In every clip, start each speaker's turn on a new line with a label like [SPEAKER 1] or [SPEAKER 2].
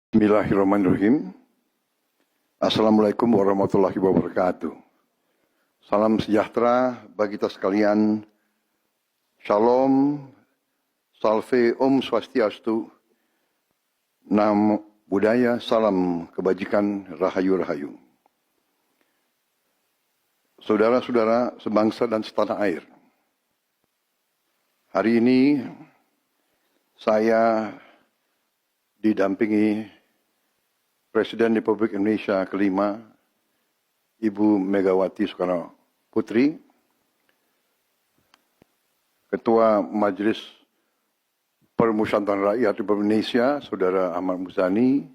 [SPEAKER 1] Bismillahirrahmanirrahim. Assalamualaikum warahmatullahi wabarakatuh. Salam sejahtera bagi kita sekalian. Shalom, salve, om swastiastu, namo buddhaya, salam kebajikan, rahayu-rahayu. Saudara-saudara sebangsa dan setanah air. Hari ini saya didampingi Presiden Republik Indonesia kelima, Ibu Megawati Soekarno Putri, Ketua Majelis Permusyawaratan Rakyat Republik Indonesia, Saudara Ahmad Muzani,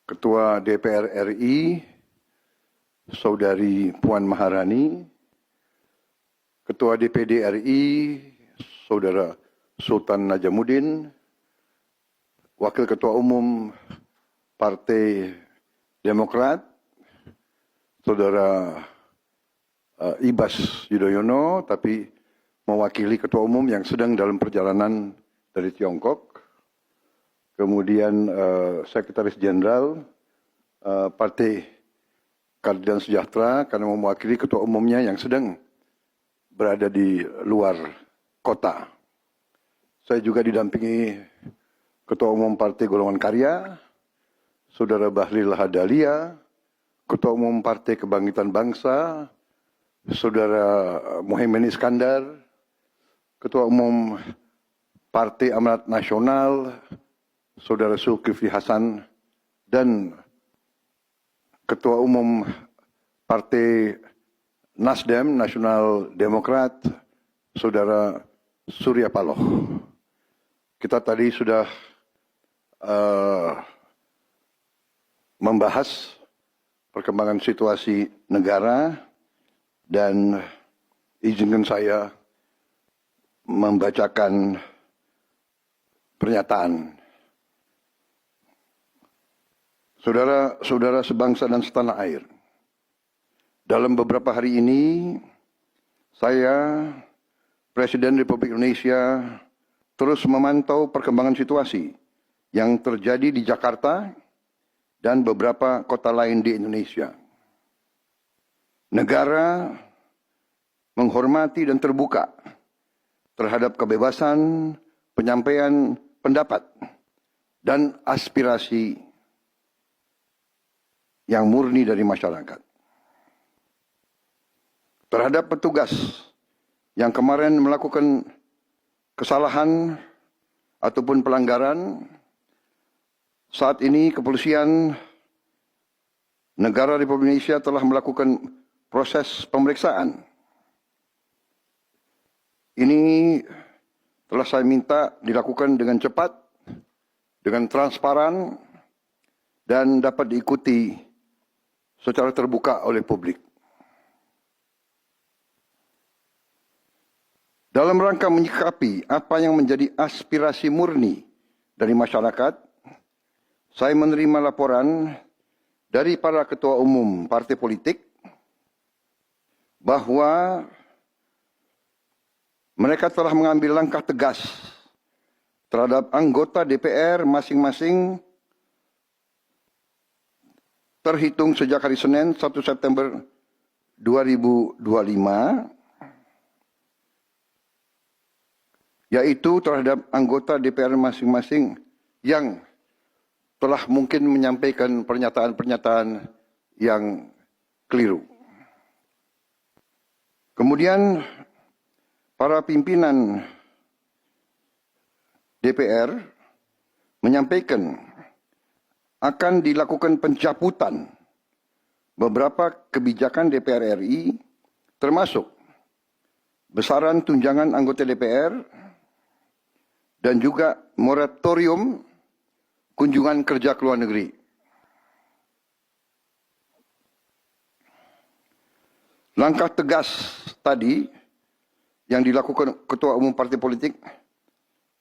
[SPEAKER 1] Ketua DPR RI, Saudari Puan Maharani, Ketua DPD RI, Saudara Sultan Najamuddin, Wakil Ketua Umum Partai Demokrat, Saudara Ibas Yudhoyono, tapi mewakili Ketua Umum yang sedang dalam perjalanan dari Tiongkok. Kemudian Sekretaris Jenderal Partai Keadilan Sejahtera karena mewakili Ketua Umumnya yang sedang berada di luar kota. Saya juga didampingi Ketua Umum Partai Golongan Karya, Saudara Bahlil Lahadalia, Ketua Umum Partai Kebangkitan Bangsa, Saudara Muhaimin Iskandar, Ketua Umum Partai Amanat Nasional, Saudara Zulkifli Hasan, dan Ketua Umum Partai Nasdem, Nasional Demokrat, Saudara Surya Paloh. Kita tadi sudah membahas perkembangan situasi negara dan izinkan saya membacakan pernyataan. Saudara-saudara sebangsa dan setanah air, dalam beberapa hari ini saya, Presiden Republik Indonesia, terus memantau perkembangan situasi yang terjadi di Jakarta dan beberapa kota lain di Indonesia. Negara menghormati dan terbuka terhadap kebebasan penyampaian pendapat dan aspirasi yang murni dari masyarakat. Terhadap petugas yang kemarin melakukan kesalahan ataupun pelanggaran, saat ini kepolisian negara Republik Indonesia telah melakukan proses pemeriksaan. Ini telah saya minta dilakukan dengan cepat, dengan transparan, dan dapat diikuti secara terbuka oleh publik. Dalam rangka menyikapi apa yang menjadi aspirasi murni dari masyarakat, saya menerima laporan dari para ketua umum partai politik bahwa mereka telah mengambil langkah tegas terhadap anggota DPR masing-masing terhitung sejak hari Senin 1 September 2025, yaitu terhadap anggota DPR masing-masing yang telah mungkin menyampaikan pernyataan-pernyataan yang keliru. Kemudian para pimpinan DPR menyampaikan akan dilakukan pencabutan beberapa kebijakan DPR RI, termasuk besaran tunjangan anggota DPR dan juga moratorium kunjungan kerja ke luar negeri. Langkah tegas tadi yang dilakukan ketua umum partai politik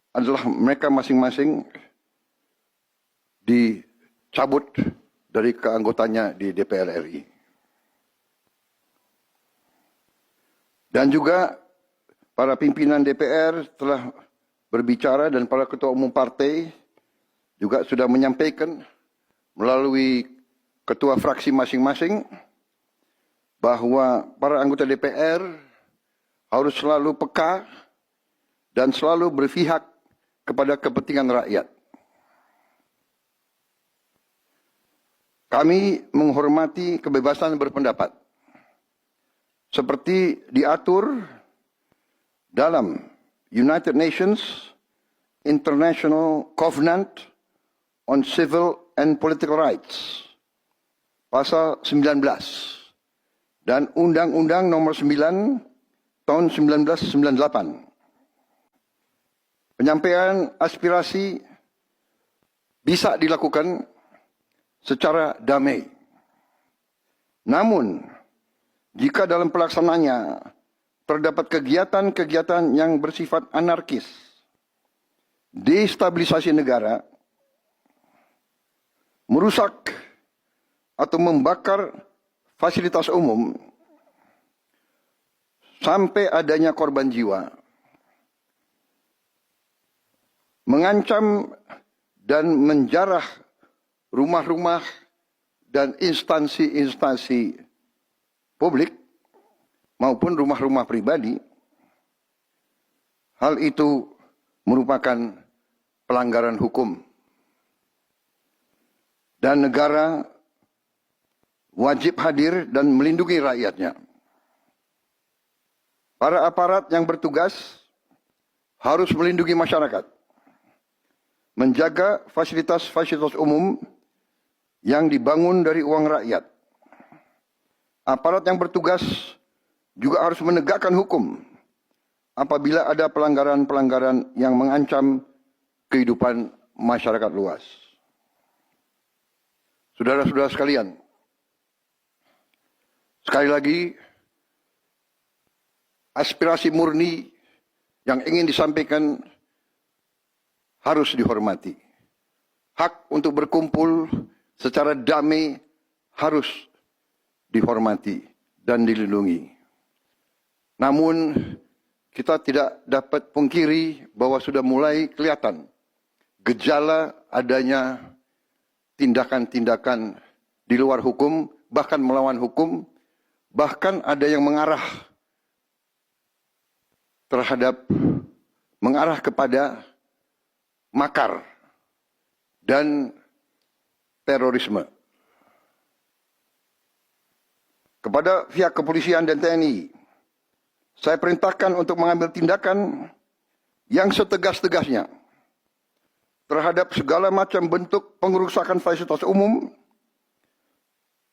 [SPEAKER 1] adalah mereka masing-masing dicabut dari keanggotanya di DPR RI. Dan juga para pimpinan DPR telah berbicara dan para ketua umum partai juga sudah menyampaikan melalui ketua fraksi masing-masing bahwa para anggota DPR harus selalu peka dan selalu berpihak kepada kepentingan rakyat. Kami menghormati kebebasan berpendapat seperti diatur dalam United Nations International Covenant on Civil and Political Rights, pasal 19, dan Undang-Undang Nomor 9 tahun 1998. Penyampaian aspirasi bisa dilakukan secara damai. Namun, jika dalam pelaksanaannya terdapat kegiatan-kegiatan yang bersifat anarkis, destabilisasi negara, merusak atau membakar fasilitas umum, sampai adanya korban jiwa, mengancam dan menjarah rumah-rumah dan instansi-instansi publik maupun rumah-rumah pribadi, hal itu merupakan pelanggaran hukum. Dan negara wajib hadir dan melindungi rakyatnya. Para aparat yang bertugas harus melindungi masyarakat, menjaga fasilitas-fasilitas umum yang dibangun dari uang rakyat. Aparat yang bertugas juga harus menegakkan hukum apabila ada pelanggaran-pelanggaran yang mengancam kehidupan masyarakat luas. Saudara-saudara sekalian, sekali lagi, aspirasi murni yang ingin disampaikan harus dihormati. Hak untuk berkumpul secara damai harus dihormati dan dilindungi. Namun, kita tidak dapat pungkiri bahwa sudah mulai kelihatan gejala adanya tindakan-tindakan di luar hukum, bahkan melawan hukum, bahkan ada yang mengarah kepada makar dan terorisme. Kepada pihak kepolisian dan TNI, saya perintahkan untuk mengambil tindakan yang setegas-tegasnya terhadap segala macam bentuk pengerusakan fasilitas umum,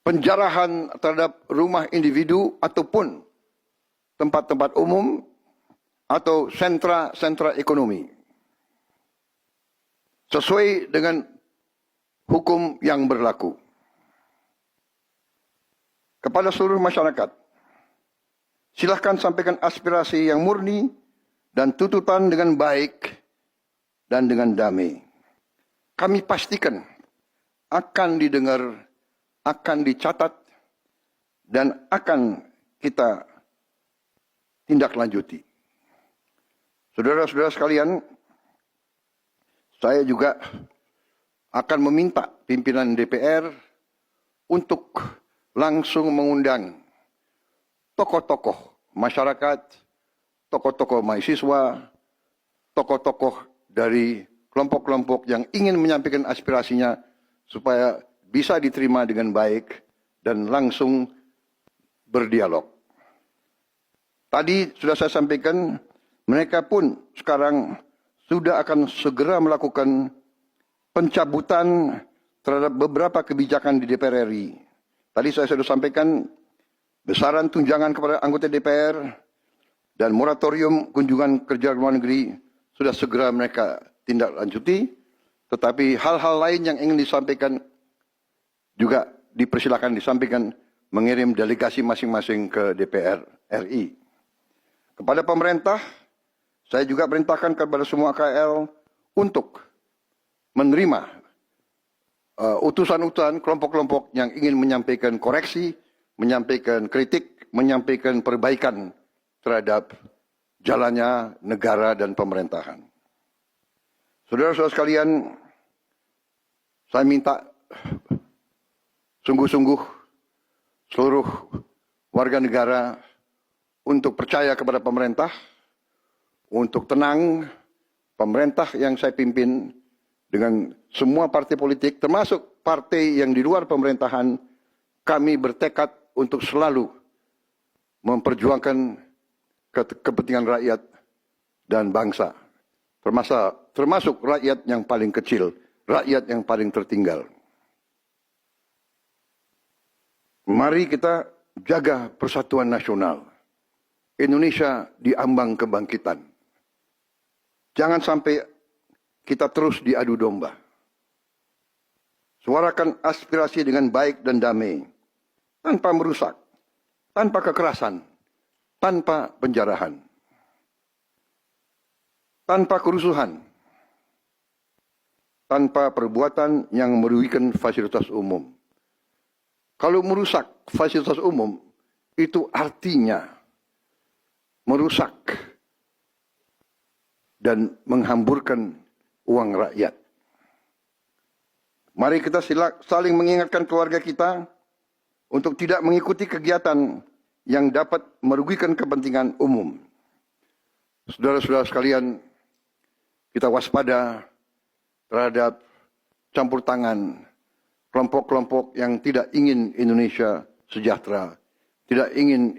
[SPEAKER 1] penjarahan terhadap rumah individu ataupun tempat-tempat umum atau sentra-sentra ekonomi, sesuai dengan hukum yang berlaku. Kepada seluruh masyarakat, silahkan sampaikan aspirasi yang murni dan tuntutan dengan baik dan dengan damai. Kami pastikan akan didengar, akan dicatat, dan akan kita tindak lanjuti. Saudara-saudara sekalian, saya juga akan meminta pimpinan DPR untuk langsung mengundang tokoh-tokoh masyarakat, tokoh-tokoh mahasiswa, tokoh-tokoh dari kelompok-kelompok yang ingin menyampaikan aspirasinya supaya bisa diterima dengan baik dan langsung berdialog. Tadi sudah saya sampaikan, mereka pun sekarang sudah akan segera melakukan pencabutan terhadap beberapa kebijakan di DPR RI. Tadi saya sudah sampaikan besaran tunjangan kepada anggota DPR dan moratorium kunjungan kerja luar negeri sudah segera mereka tindak lanjuti, tetapi hal-hal lain yang ingin disampaikan juga dipersilakan disampaikan mengirim delegasi masing-masing ke DPR RI. Kepada pemerintah, saya juga perintahkan kepada semua KL untuk menerima utusan-utusan kelompok-kelompok yang ingin menyampaikan koreksi, menyampaikan kritik, menyampaikan perbaikan terhadap jalannya negara dan pemerintahan. Saudara-saudara sekalian, saya minta sungguh-sungguh seluruh warga negara untuk percaya kepada pemerintah, untuk tenang, pemerintah yang saya pimpin dengan semua partai politik, termasuk partai yang di luar pemerintahan, kami bertekad untuk selalu memperjuangkan kepentingan rakyat dan bangsa, termasuk rakyat yang paling kecil, rakyat yang paling tertinggal. Mari kita jaga persatuan nasional. Indonesia di ambang kebangkitan. Jangan sampai kita terus diadu domba. Suarakan aspirasi dengan baik dan damai, tanpa merusak, tanpa kekerasan, tanpa penjarahan, tanpa kerusuhan, tanpa perbuatan yang merugikan fasilitas umum. Kalau merusak fasilitas umum, itu artinya merusak dan menghamburkan uang rakyat. Mari kita saling mengingatkan keluarga kita untuk tidak mengikuti kegiatan yang dapat merugikan kepentingan umum. Saudara-saudara sekalian, kita waspada terhadap campur tangan kelompok-kelompok yang tidak ingin Indonesia sejahtera, tidak ingin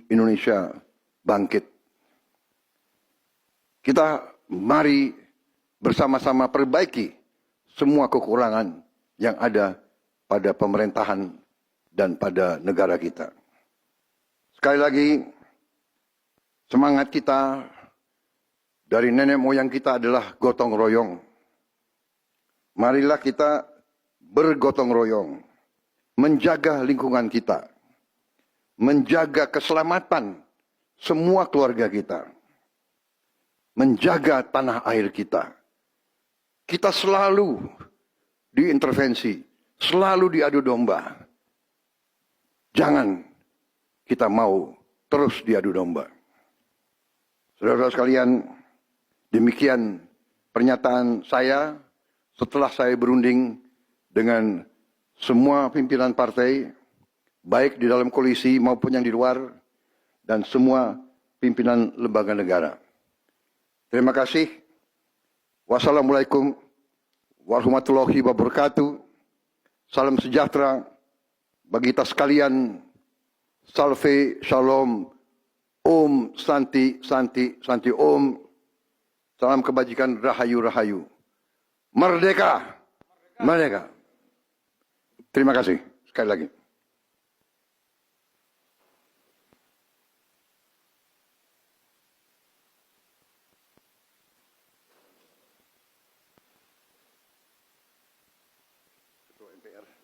[SPEAKER 1] Indonesia bangkit. Kita mari bersama-sama perbaiki semua kekurangan yang ada pada pemerintahan dan pada negara kita. Sekali lagi, semangat kita dari nenek moyang kita adalah gotong royong. Marilah kita bergotong royong, menjaga lingkungan kita, menjaga keselamatan semua keluarga kita, menjaga tanah air kita. Kita selalu diintervensi, selalu diadu domba. Jangan kita mau terus diadu domba. Saudara-saudara sekalian, demikian pernyataan saya setelah saya berunding dengan semua pimpinan partai, baik di dalam koalisi maupun yang di luar, dan semua pimpinan lembaga negara. Terima kasih. Wassalamualaikum warahmatullahi wabarakatuh. Salam sejahtera bagi kita sekalian. Salve, shalom, om, santi, santi, santi, om. Salam kebajikan, rahayu, rahayu. Merdeka, merdeka. Terima kasih sekali lagi. Ketua MPR.